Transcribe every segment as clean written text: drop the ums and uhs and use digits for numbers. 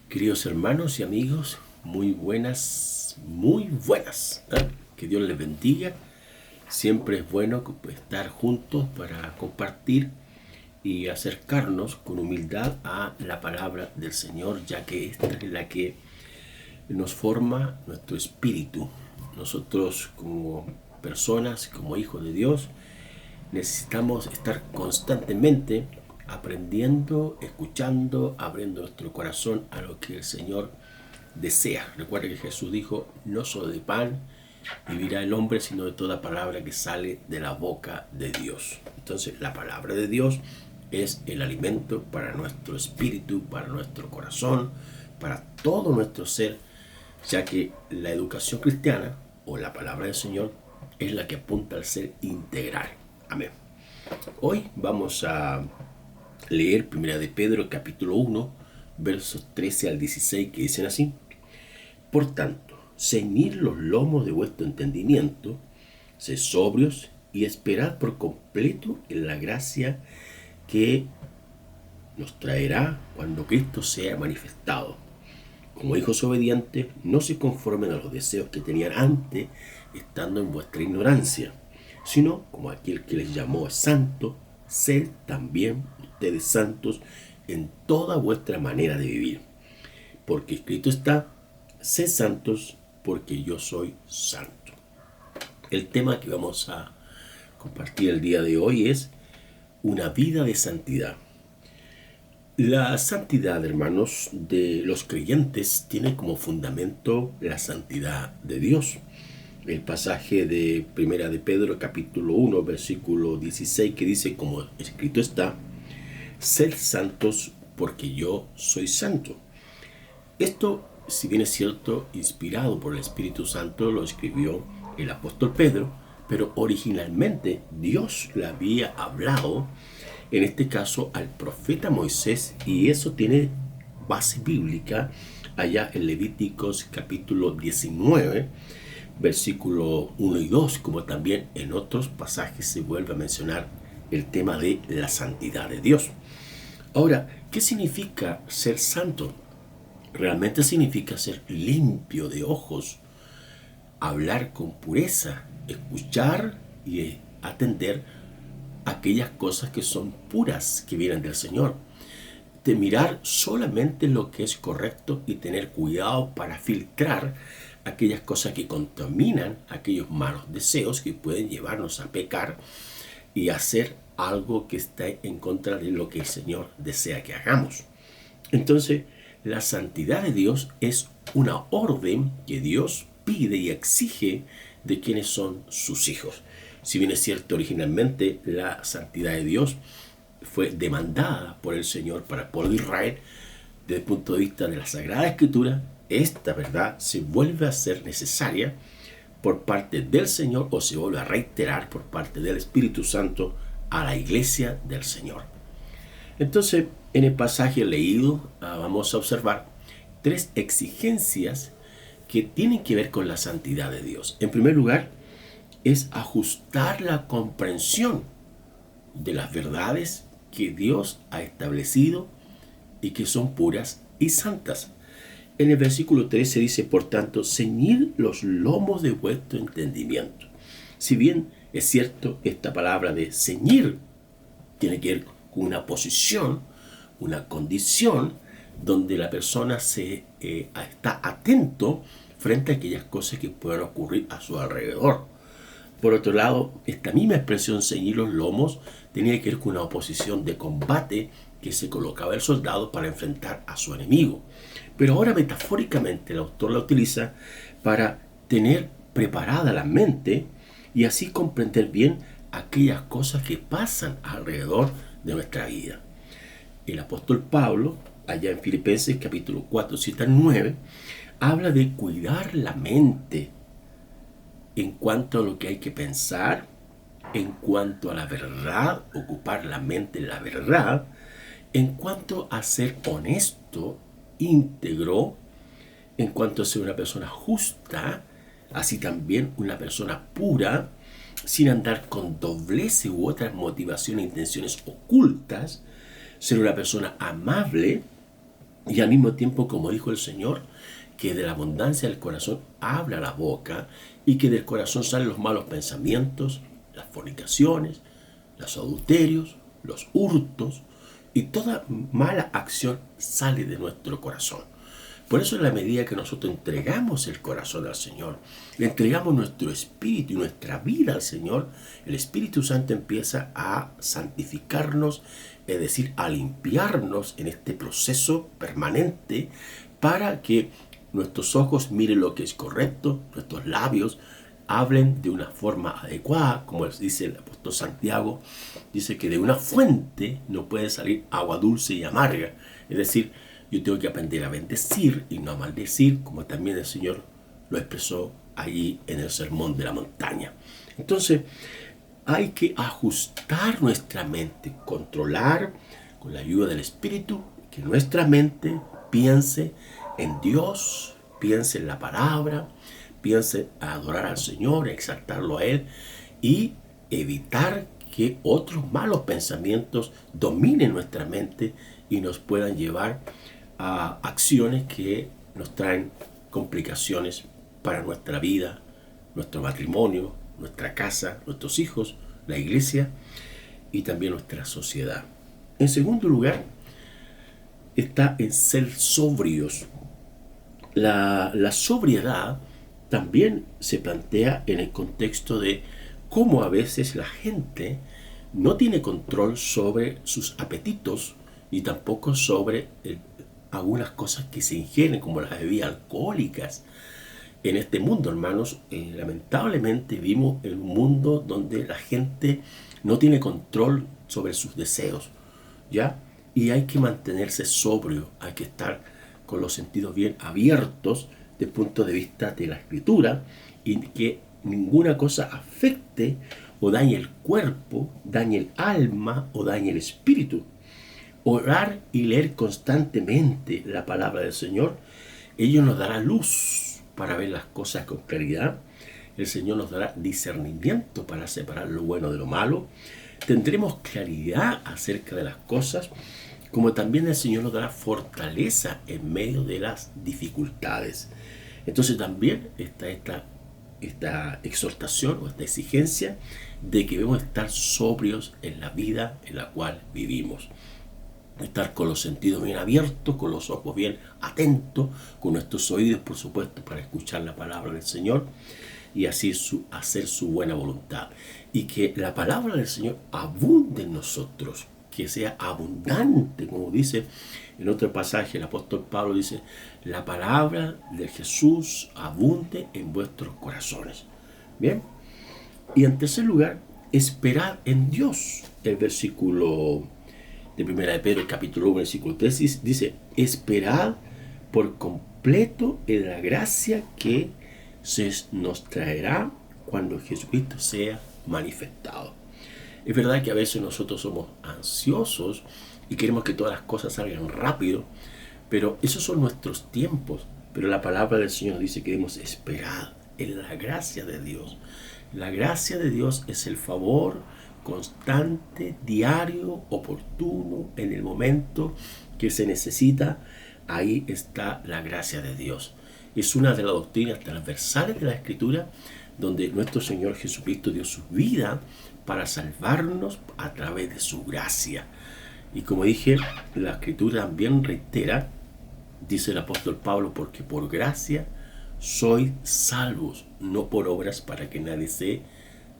Queridos hermanos y amigos, muy buenas, muy buenas. Que Dios les bendiga. Siempre es bueno estar juntos para compartir y acercarnos con humildad a la palabra del Señor, ya que esta es la que nos forma nuestro espíritu. Nosotros como personas, como hijos de Dios, necesitamos estar constantemente aprendiendo, escuchando, abriendo nuestro corazón a lo que el Señor desea. Recuerda que Jesús dijo: no solo de pan vivirá el hombre, sino de toda palabra que sale de la boca de Dios. Entonces, la palabra de Dios es el alimento para nuestro espíritu, para nuestro corazón, para todo nuestro ser, ya que la educación cristiana o la palabra del Señor es la que apunta al ser integral. Amén. Hoy vamos a leer 1 de Pedro capítulo 1, versos 13 al 16, que dicen así: Por tanto, ceñid los lomos de vuestro entendimiento, sed sobrios y esperad por completo en la gracia que nos traerá cuando Cristo sea manifestado. Como hijos obedientes, no se conformen a los deseos que tenían antes, estando en vuestra ignorancia, sino como aquel que les llamó es santo, sed también ustedes santos en toda vuestra manera de vivir. Porque escrito está: sed santos, porque yo soy santo. El tema que vamos a compartir el día de hoy es una vida de santidad. La santidad, hermanos, de los creyentes tiene como fundamento la santidad de Dios. El pasaje de 1 de Pedro capítulo 1, versículo 16, que dice, como escrito está: sed santos porque yo soy santo. Esto, si bien es cierto, inspirado por el Espíritu Santo, lo escribió el apóstol Pedro, pero originalmente Dios le había hablado, en este caso al profeta Moisés, y eso tiene base bíblica allá en Levíticos capítulo 19, versículo 1 y 2, como también en otros pasajes se vuelve a mencionar el tema de la santidad de Dios. Ahora, ¿qué significa ser santo? Realmente significa ser limpio de ojos, hablar con pureza, escuchar y atender aquellas cosas que son puras, que vienen del Señor. De mirar solamente lo que es correcto y tener cuidado para filtrar aquellas cosas que contaminan, aquellos malos deseos que pueden llevarnos a pecar y hacer algo que está en contra de lo que el Señor desea que hagamos. Entonces, la santidad de Dios es una orden que Dios pide y exige de quienes son sus hijos. Si bien es cierto, originalmente la santidad de Dios fue demandada por el Señor para el pueblo de Israel, desde el punto de vista de la Sagrada Escritura, esta verdad se vuelve a ser necesaria por parte del Señor, o se vuelve a reiterar por parte del Espíritu Santo a la iglesia del Señor. Entonces, en el pasaje leído vamos a observar tres exigencias que tienen que ver con la santidad de Dios. En primer lugar, es ajustar la comprensión de las verdades que Dios ha establecido y que son puras y santas. En el versículo 13 dice: por tanto, ceñid los lomos de vuestro entendimiento. Si bien es cierto, esta palabra de ceñir tiene que ver con una posición, una condición, donde la persona está atento frente a aquellas cosas que puedan ocurrir a su alrededor. Por otro lado, esta misma expresión, ceñir los lomos, tenía que ver con una oposición de combate que se colocaba el soldado para enfrentar a su enemigo. Pero ahora, metafóricamente, el autor la utiliza para tener preparada la mente y así comprender bien aquellas cosas que pasan alrededor de nuestra vida. El apóstol Pablo, allá en Filipenses capítulo 4, 7 al 9, habla de cuidar la mente en cuanto a lo que hay que pensar, en cuanto a la verdad, ocupar la mente en la verdad, en cuanto a ser honesto, íntegro, en cuanto a ser una persona justa, así también una persona pura, sin andar con dobleces u otras motivaciones e intenciones ocultas, ser una persona amable, Y al mismo tiempo, como dijo el Señor, que de la abundancia del corazón habla la boca y que del corazón salen los malos pensamientos, las fornicaciones, los adulterios, los hurtos y toda mala acción sale de nuestro corazón. Por eso en la medida que nosotros entregamos el corazón al Señor, le entregamos nuestro espíritu y nuestra vida al Señor, el Espíritu Santo empieza a santificarnos, es decir, a limpiarnos en este proceso permanente para que nuestros ojos miren lo que es correcto, nuestros labios hablen de una forma adecuada, como dice el apóstol Santiago, dice que de una fuente no puede salir agua dulce y amarga, es decir, yo tengo que aprender a bendecir y no a maldecir, como también el Señor lo expresó allí en el Sermón de la Montaña. Entonces, hay que ajustar nuestra mente, controlar con la ayuda del Espíritu, que nuestra mente piense en Dios, piense en la palabra, piense a adorar al Señor, a exaltarlo a Él y evitar que otros malos pensamientos dominen nuestra mente y nos puedan llevar a acciones que nos traen complicaciones para nuestra vida, nuestro matrimonio, nuestra casa, nuestros hijos, la iglesia y también nuestra sociedad. En segundo lugar, está en ser sobrios. La sobriedad también se plantea en el contexto de cómo a veces la gente no tiene control sobre sus apetitos y tampoco sobre algunas cosas que se ingieren, como las bebidas alcohólicas. En este mundo, hermanos, lamentablemente vivimos en un mundo donde la gente no tiene control sobre sus deseos, ¿ya? Y hay que mantenerse sobrio, hay que estar con los sentidos bien abiertos desde el punto de vista de la escritura y que ninguna cosa afecte o dañe el cuerpo, dañe el alma o dañe el espíritu. Orar y leer constantemente la palabra del Señor, ello nos dará luz para ver las cosas con claridad. El Señor nos dará discernimiento para separar lo bueno de lo malo. Tendremos claridad acerca de las cosas, como también el Señor nos dará fortaleza en medio de las dificultades. Entonces también está esta exhortación o esta exigencia de que debemos estar sobrios en la vida en la cual vivimos. Estar con los sentidos bien abiertos, con los ojos bien atentos, con nuestros oídos, por supuesto, para escuchar la palabra del Señor y así hacer su buena voluntad. Y que la palabra del Señor abunde en nosotros, que sea abundante, como dice en otro pasaje, el apóstol Pablo dice, la palabra de Jesús abunde en vuestros corazones. Bien, y en tercer lugar, esperar en Dios. El versículo de 1 de Pedro, capítulo 1, versículo 3, dice, esperad por completo en la gracia que se nos traerá cuando Jesucristo sea manifestado. Es verdad que a veces nosotros somos ansiosos y queremos que todas las cosas salgan rápido, pero esos son nuestros tiempos. Pero la palabra del Señor dice que debemos esperar en la gracia de Dios. La gracia de Dios es el favor constante, diario, oportuno, en el momento que se necesita. Ahí está la gracia de Dios. Es una de las doctrinas transversales de la Escritura, donde nuestro Señor Jesucristo dio su vida para salvarnos a través de su gracia. Y como dije, la Escritura también reitera, dice el apóstol Pablo, porque por gracia sois salvos, no por obras para que nadie se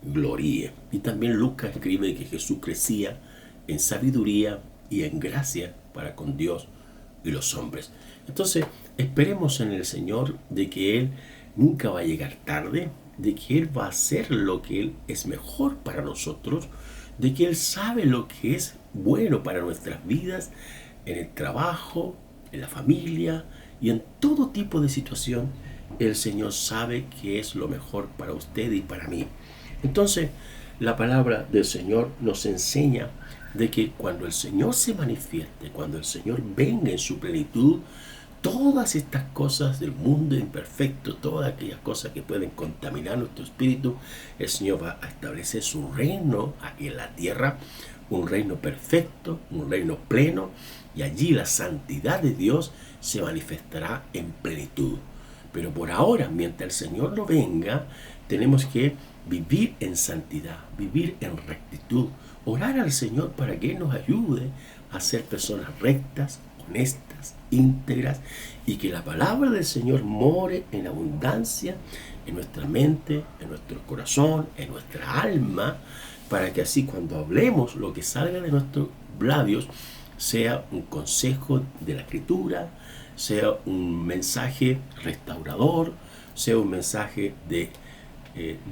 gloríe. Y también Lucas escribe que Jesús crecía en sabiduría y en gracia para con Dios y los hombres. Entonces, esperemos en el Señor de que Él nunca va a llegar tarde, de que Él va a hacer lo que Él es mejor para nosotros, de que Él sabe lo que es bueno para nuestras vidas, en el trabajo, en la familia y en todo tipo de situación. El Señor sabe que es lo mejor para usted y para mí. Entonces, la palabra del Señor nos enseña de que cuando el Señor se manifieste, cuando el Señor venga en su plenitud, todas estas cosas del mundo imperfecto, todas aquellas cosas que pueden contaminar nuestro espíritu, el Señor va a establecer su reino aquí en la tierra un reino perfecto, un reino pleno, y allí la santidad de Dios se manifestará en plenitud. Pero por ahora, mientras el Señor no venga, tenemos que vivir en santidad, vivir en rectitud, orar al Señor para que Él nos ayude a ser personas rectas, honestas, íntegras, y que la palabra del Señor more en abundancia en nuestra mente, en nuestro corazón, en nuestra alma, para que así cuando hablemos lo que salga de nuestros labios sea un consejo de la Escritura, sea un mensaje restaurador, sea un mensaje de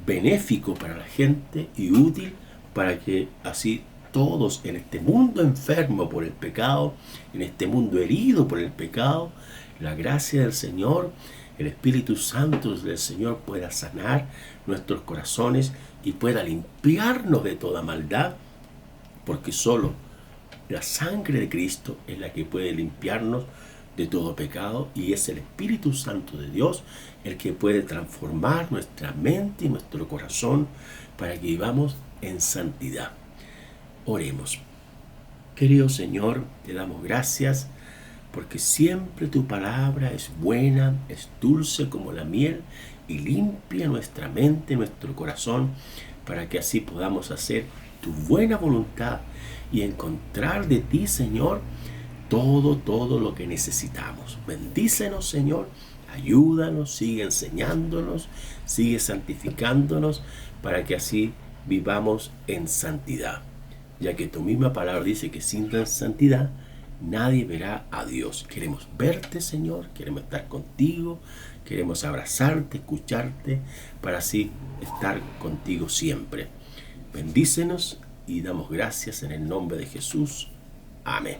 benéfico para la gente y útil para que así todos en este mundo enfermo por el pecado, en este mundo herido por el pecado, la gracia del Señor, el Espíritu Santo del Señor pueda sanar nuestros corazones y pueda limpiarnos de toda maldad, porque solo la sangre de Cristo es la que puede limpiarnos de todo pecado, y es el Espíritu Santo de Dios el que puede transformar nuestra mente y nuestro corazón para que vivamos en santidad. Oremos. Querido Señor, te damos gracias porque siempre tu palabra es buena, es dulce como la miel y limpia nuestra mente, nuestro corazón, para que así podamos hacer tu buena voluntad y encontrar de ti, Señor, todo lo que necesitamos. Bendícenos, Señor, ayúdanos, sigue enseñándonos, sigue santificándonos, para que así vivamos en santidad, ya que tu misma palabra dice que sin santidad nadie verá a Dios. Queremos verte, Señor, queremos estar contigo, queremos abrazarte, escucharte, para así estar contigo siempre. Bendícenos y damos gracias en el nombre de Jesús. Amén.